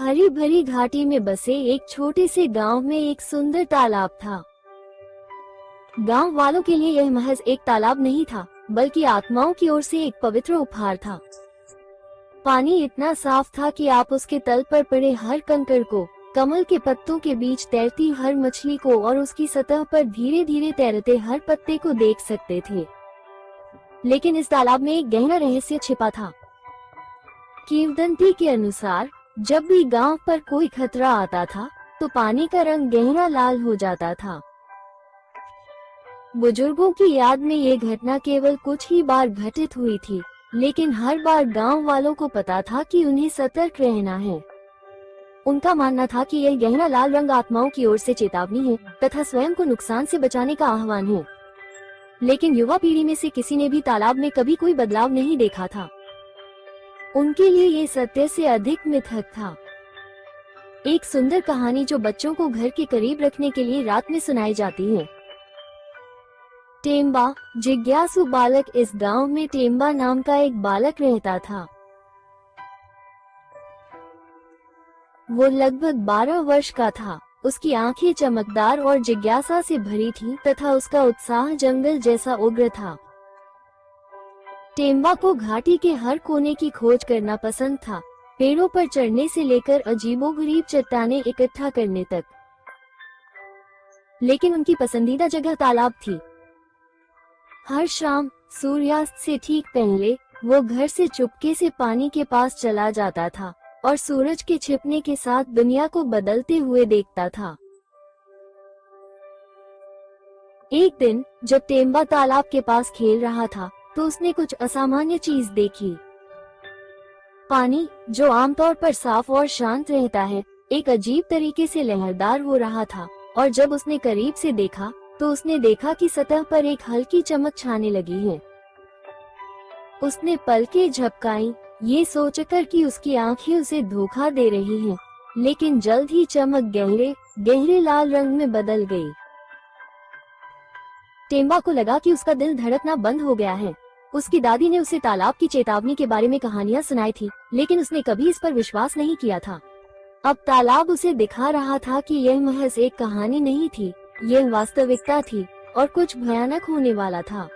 हरी भरी घाटी में बसे एक छोटे से गांव में एक सुंदर तालाब था। गांव वालों के लिए यह महज एक तालाब नहीं था, बल्कि आत्माओं की ओर से एक पवित्र उपहार था। पानी इतना साफ था कि आप उसके तल पर पड़े हर कंकड़ को, कमल के पत्तों के बीच तैरती हर मछली को और उसकी सतह पर धीरे धीरे तैरते हर पत्ते को देख सकते थे। लेकिन इस तालाब में एक गहरा रहस्य छिपा था। किंवदंती के अनुसार जब भी गांव पर कोई खतरा आता था, तो पानी का रंग गहरा लाल हो जाता था। बुजुर्गों की याद में ये घटना केवल कुछ ही बार घटित हुई थी, लेकिन हर बार गांव वालों को पता था कि उन्हें सतर्क रहना है। उनका मानना था कि यह गहरा लाल रंग आत्माओं की ओर से चेतावनी है तथा स्वयं को नुकसान से बचाने का आह्वान है। लेकिन युवा पीढ़ी में से किसी ने भी तालाब में कभी कोई बदलाव नहीं देखा था। उनके लिए ये सत्य से अधिक मिथक था। एक सुंदर कहानी जो बच्चों को घर के करीब रखने के लिए रात में सुनाई जाती है। टेम्बा, जिज्ञासु बालक। इस गांव में टेम्बा नाम का एक बालक रहता था। वो लगभग 12 वर्ष का था। उसकी आंखें चमकदार और जिज्ञासा से भरी थीं तथा उसका उत्साह जंगल जैसा उग्र था। टेम्बा को घाटी के हर कोने की खोज करना पसंद था, पेड़ों पर चढ़ने से लेकर अजीबोगरीब चट्टानें इकट्ठा करने तक। लेकिन उनकी पसंदीदा जगह तालाब थी। हर शाम सूर्यास्त से ठीक पहले वो घर से चुपके से पानी के पास चला जाता था और सूरज के छिपने के साथ दुनिया को बदलते हुए देखता था। एक दिन जब टेम्बा तालाब के पास खेल रहा था, तो उसने कुछ असामान्य चीज देखी। पानी, जो आमतौर पर साफ और शांत रहता है, एक अजीब तरीके से लहरदार हो रहा था। और जब उसने करीब से देखा, तो उसने देखा कि सतह पर एक हल्की चमक छाने लगी है। उसने पलकें झपकाई, ये सोचकर कि उसकी आंखें उसे धोखा दे रही हैं, लेकिन जल्द ही चमक गहरे गहरे लाल रंग में बदल गई। टेम्बा को लगा कि उसका दिल धड़कना बंद हो गया है। उसकी दादी ने उसे तालाब की चेतावनी के बारे में कहानियां सुनाई थी, लेकिन उसने कभी इस पर विश्वास नहीं किया था। अब तालाब उसे दिखा रहा था कि यह महज एक कहानी नहीं थी, यह वास्तविकता थी और कुछ भयानक होने वाला था।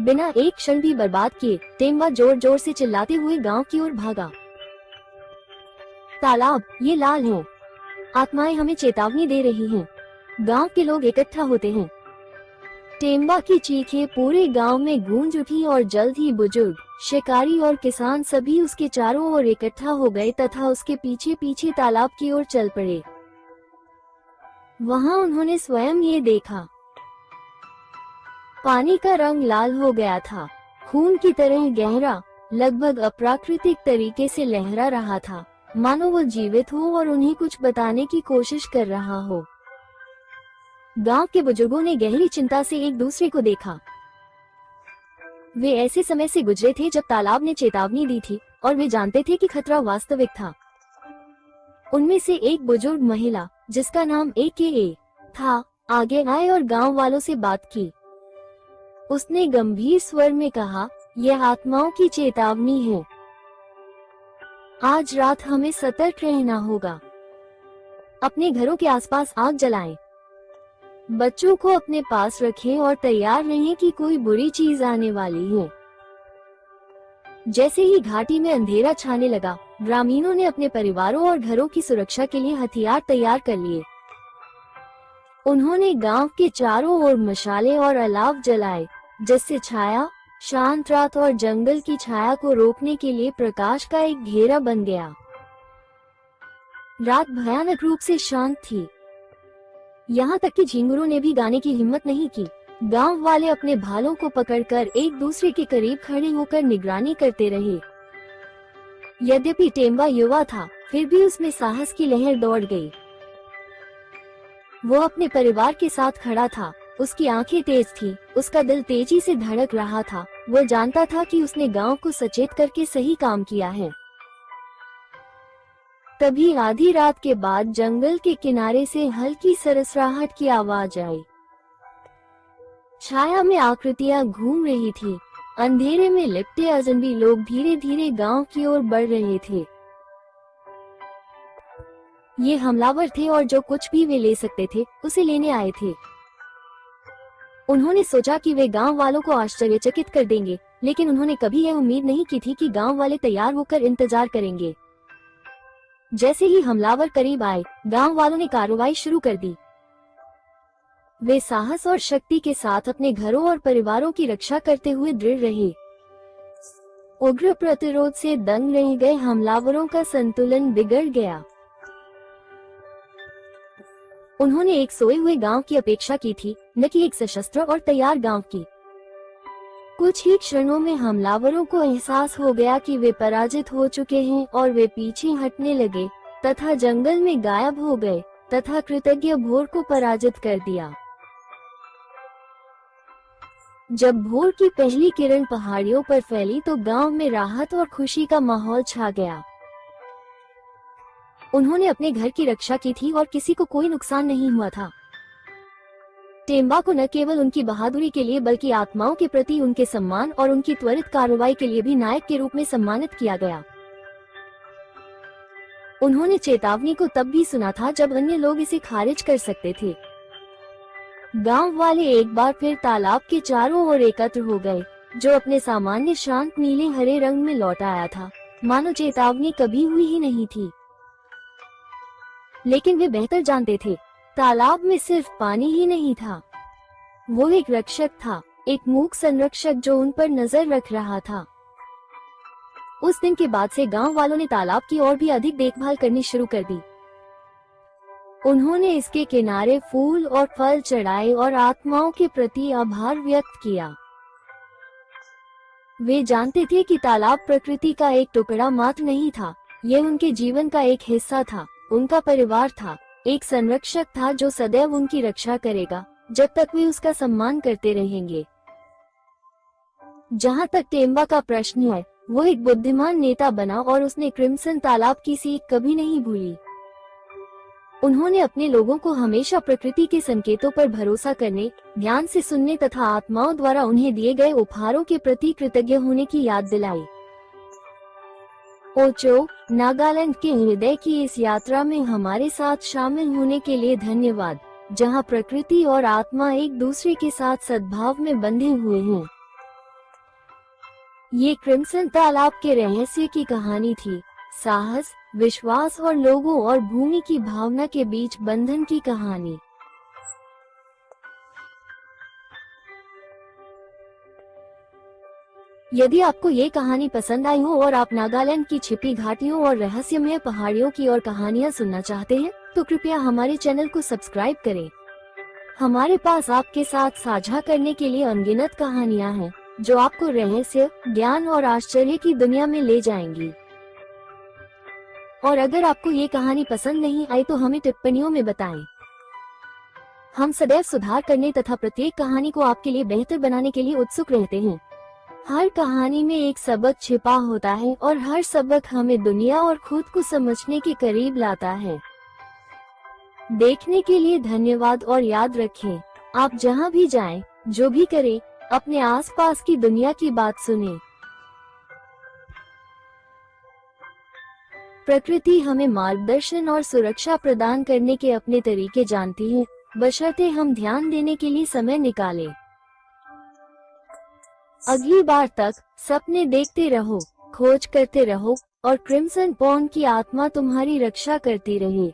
बिना एक क्षण भी बर्बाद किए टेम्बा जोर जोर से चिल्लाते हुए गांव की ओर भागा। तालाब, ये लाल है। आत्माएं हमें चेतावनी दे रही हैं। गांव के लोग इकट्ठा होते हैं। टेम्बा की चीखें पूरे गांव में गूंज उठी और जल्द ही बुजुर्ग, शिकारी और किसान सभी उसके चारों ओर इकट्ठा हो गए तथा उसके पीछे पीछे तालाब की ओर चल पड़े। वहां उन्होंने स्वयं ये देखा। पानी का रंग लाल हो गया था, खून की तरह गहरा, लगभग अप्राकृतिक तरीके से लहरा रहा था, मानो वो जीवित हो और उन्हें कुछ बताने की कोशिश कर रहा हो। गांव के बुजुर्गों ने गहरी चिंता से एक दूसरे को देखा। वे ऐसे समय से गुजरे थे जब तालाब ने चेतावनी दी थी और वे जानते थे कि खतरा वास्तविक था। उनमें से एक बुजुर्ग महिला, जिसका नाम ए था, आगे आए और गांव वालों से बात की। उसने गंभीर स्वर में कहा, यह आत्माओं की चेतावनी है। आज रात हमें सतर्क रहना होगा। अपने घरों के आसपास आग जलाएं। बच्चों को अपने पास रखें और तैयार रहें कि कोई बुरी चीज आने वाली है। जैसे ही घाटी में अंधेरा छाने लगा, ग्रामीणों ने अपने परिवारों और घरों की सुरक्षा के लिए हथियार तैयार कर लिए। उन्होंने गांव के चारों ओर मशाले और अलाव जलाए, जिससे छाया, शांत रात और जंगल की छाया को रोकने के लिए प्रकाश का एक घेरा बन गया। रात भयानक रूप से शांत थी। यहाँ तक कि झिंगुरों ने भी गाने की हिम्मत नहीं की। गांव वाले अपने भालों को पकड़कर एक दूसरे के करीब खड़े होकर निगरानी करते रहे। यद्यपि टेम्बा युवा था, फिर भी उसमें साहस की लहर दौड़ गई। वो अपने परिवार के साथ खड़ा था। उसकी आंखें तेज थी, उसका दिल तेजी से धड़क रहा था। वो जानता था कि उसने गांव को सचेत करके सही काम किया है। तभी आधी रात के बाद जंगल के किनारे से हल्की सरसराहट की आवाज आई। छाया में आकृतियां घूम रही थी। अंधेरे में लिपटे अजनबी लोग धीरे धीरे गांव की ओर बढ़ रहे थे। ये हमलावर थे और जो कुछ भी वे ले सकते थे उसे लेने आए थे। उन्होंने सोचा कि वे गांव वालों को आश्चर्यचकित कर देंगे, लेकिन उन्होंने कभी यह उम्मीद नहीं की थी कि गांव वाले तैयार होकर इंतजार करेंगे। जैसे ही हमलावर करीब आए, गांव वालों ने कार्रवाई शुरू कर दी। वे साहस और शक्ति के साथ अपने घरों और परिवारों की रक्षा करते हुए दृढ़ रहे। उग्र प्रतिरोध से दंग रह गए हमलावरों का संतुलन बिगड़ गया। उन्होंने एक सोए हुए गांव की अपेक्षा की थी, न कि एक सशस्त्र और तैयार गांव की। कुछ ही क्षणों में हमलावरों को एहसास हो गया कि वे पराजित हो चुके हैं और वे पीछे हटने लगे तथा जंगल में गायब हो गए तथा कृतज्ञ भोर को पराजित कर दिया। जब भोर की पहली किरण पहाड़ियों पर फैली तो गांव में राहत और खुशी का माहौल छा गया। उन्होंने अपने घर की रक्षा की थी और किसी को कोई नुकसान नहीं हुआ था। टेम्बा को न केवल उनकी बहादुरी के लिए बल्कि आत्माओं के प्रति उनके सम्मान और उनकी त्वरित कार्रवाई के लिए भी नायक के रूप में सम्मानित किया गया। उन्होंने चेतावनी को तब भी सुना था जब अन्य लोग इसे खारिज कर सकते थे। गांव वाले एक बार फिर तालाब के चारों ओर एकत्र हो गए, जो अपने सामान्य शांत नीले हरे रंग में लौट आया था, मानो चेतावनी कभी हुई ही नहीं थी। लेकिन वे बेहतर जानते थे, तालाब में सिर्फ पानी ही नहीं था, वो एक रक्षक था, एक मूक संरक्षक जो उन पर नजर रख रहा था। उस दिन के बाद से गांव वालों ने तालाब की और भी अधिक देखभाल करनी शुरू कर दी। उन्होंने इसके किनारे फूल और फल चढ़ाए और आत्माओं के प्रति आभार व्यक्त किया। वे जानते थे कि तालाब प्रकृति का एक टुकड़ा मात्र नहीं था, यह उनके जीवन का एक हिस्सा था, उनका परिवार था, एक संरक्षक था जो सदैव उनकी रक्षा करेगा जब तक वे उसका सम्मान करते रहेंगे। जहाँ तक टेम्बा का प्रश्न है, वो एक बुद्धिमान नेता बना और उसने क्रिम्सन तालाब की सीख कभी नहीं भूली। उन्होंने अपने लोगों को हमेशा प्रकृति के संकेतों पर भरोसा करने, ध्यान से सुनने तथा आत्माओं द्वारा उन्हें दिए गए उपहारों के प्रति कृतज्ञ होने की याद दिलाई। ओचो, नागालैंड के हृदय की इस यात्रा में हमारे साथ शामिल होने के लिए धन्यवाद, जहां प्रकृति और आत्मा एक दूसरे के साथ सद्भाव में बंधे हुए हैं। ये क्रिम्सन तालाब के रहस्य की कहानी थी, साहस, विश्वास और लोगों और भूमि की भावना के बीच बंधन की कहानी। यदि आपको ये कहानी पसंद आई हो और आप नागालैंड की छिपी घाटियों और रहस्यमय पहाड़ियों की और कहानियां सुनना चाहते हैं, तो कृपया हमारे चैनल को सब्सक्राइब करें। हमारे पास आपके साथ साझा करने के लिए अनगिनत कहानियां हैं, जो आपको रहस्य, ज्ञान और आश्चर्य की दुनिया में ले जाएंगी। और अगर आपको ये कहानी पसंद नहीं आई तो हमें टिप्पणियों में बताएं। हम सदैव सुधार करने तथा प्रत्येक कहानी को आपके लिए बेहतर बनाने के लिए उत्सुक रहते हैं। हर कहानी में एक सबक छिपा होता है और हर सबक हमें दुनिया और खुद को समझने के करीब लाता है। देखने के लिए धन्यवाद और याद रखें, आप जहां भी जाएं, जो भी करें, अपने आसपास की दुनिया की बात सुनें। प्रकृति हमें मार्गदर्शन और सुरक्षा प्रदान करने के अपने तरीके जानती है, बशर्ते हम ध्यान देने के लिए समय निकालें। अगली बार तक सपने देखते रहो, खोज करते रहो और क्रिम्सन पॉन्ड की आत्मा तुम्हारी रक्षा करती रहे।